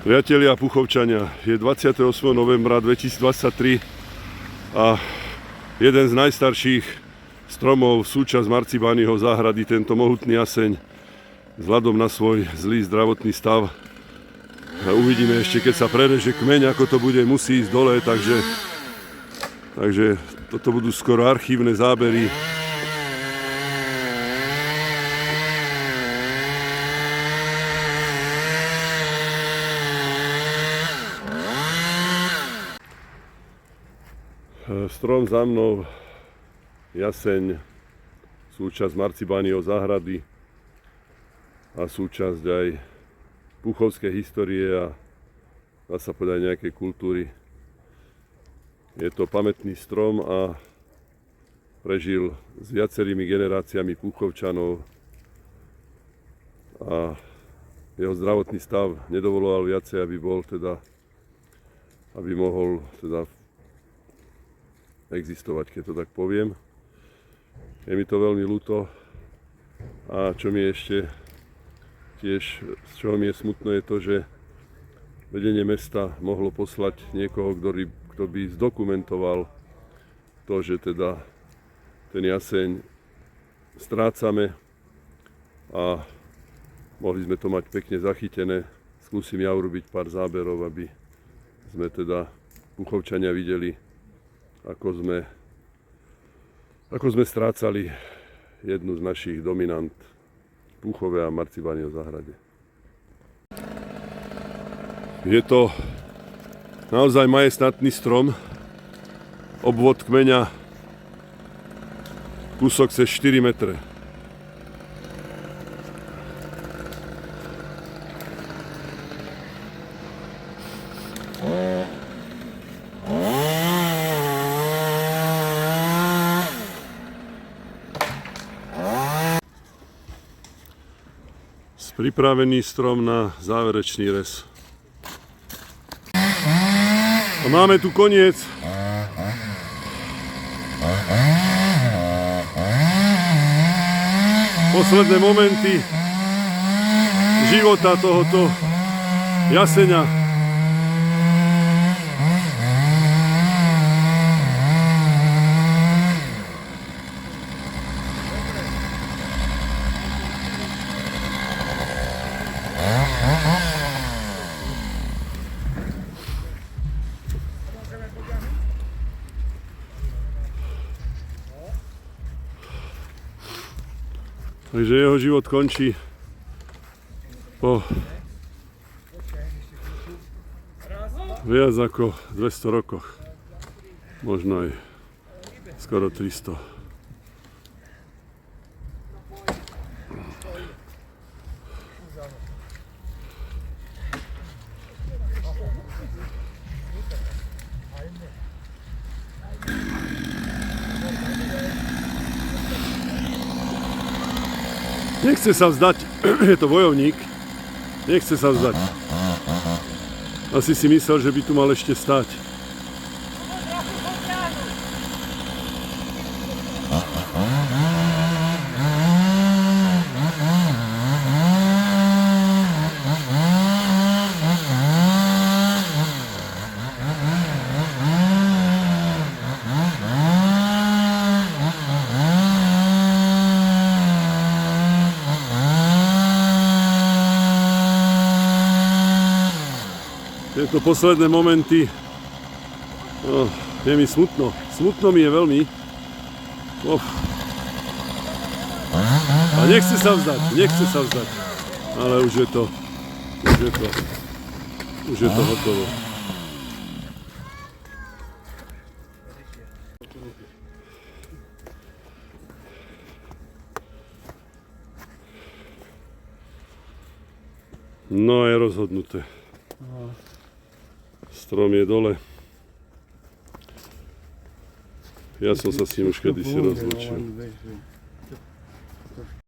Priatelia Puchovčania, je 28. novembra 2023 a jeden z najstarších stromov, súčasť Marcibányho záhrady, tento mohutný jaseň, vzhľadom na svoj zlý zdravotný stav. A uvidíme ešte, keď sa prereže kmeň, ako to bude, musí ísť dole, takže toto budú skoro archívne zábery. Strom za mnou, jaseň, súčasť Marcibányho záhrady a súčasť aj puchovskej histórie a dá sa povedať nejakej kultúry. Je to pamätný strom a prežil s viacerými generáciami Puchovčanov a jeho zdravotný stav nedovoloval viacej, aby mohol existovať, keď to tak poviem. Je mi to veľmi ľúto a čo mi ešte tiež, z čoho mi je smutno, je to, že vedenie mesta mohlo poslať niekoho, kto by zdokumentoval to, že teda ten jaseň strácame a mohli sme to mať pekne zachytené. Skúsim ja urobiť pár záberov, aby sme teda Puchovčania videli, ako sme strácali jednu z našich dominant Puchove a Marcibányho záhrade. Je to naozaj majestátny strom, obvod kmeňa kúsok cez 4 metre. Pripravený strom na záverečný rez. A máme tu koniec. Posledné momenty života tohoto jaseňa. Takže jeho život končí po viac ako 200 rokoch, možno aj skoro 300. Nechce sa vzdať, je to bojovník, nechce sa vzdať. Asi si myslel, že by tu mal ešte stáť. Tieto posledné momenty, je mi smutno. Smutno mi je veľmi. A nechce sa vzdať. Ale už je to hotovo. No, je rozhodnuté. Strom je dole. Ja som sa s ním už kedysi rozlúčil.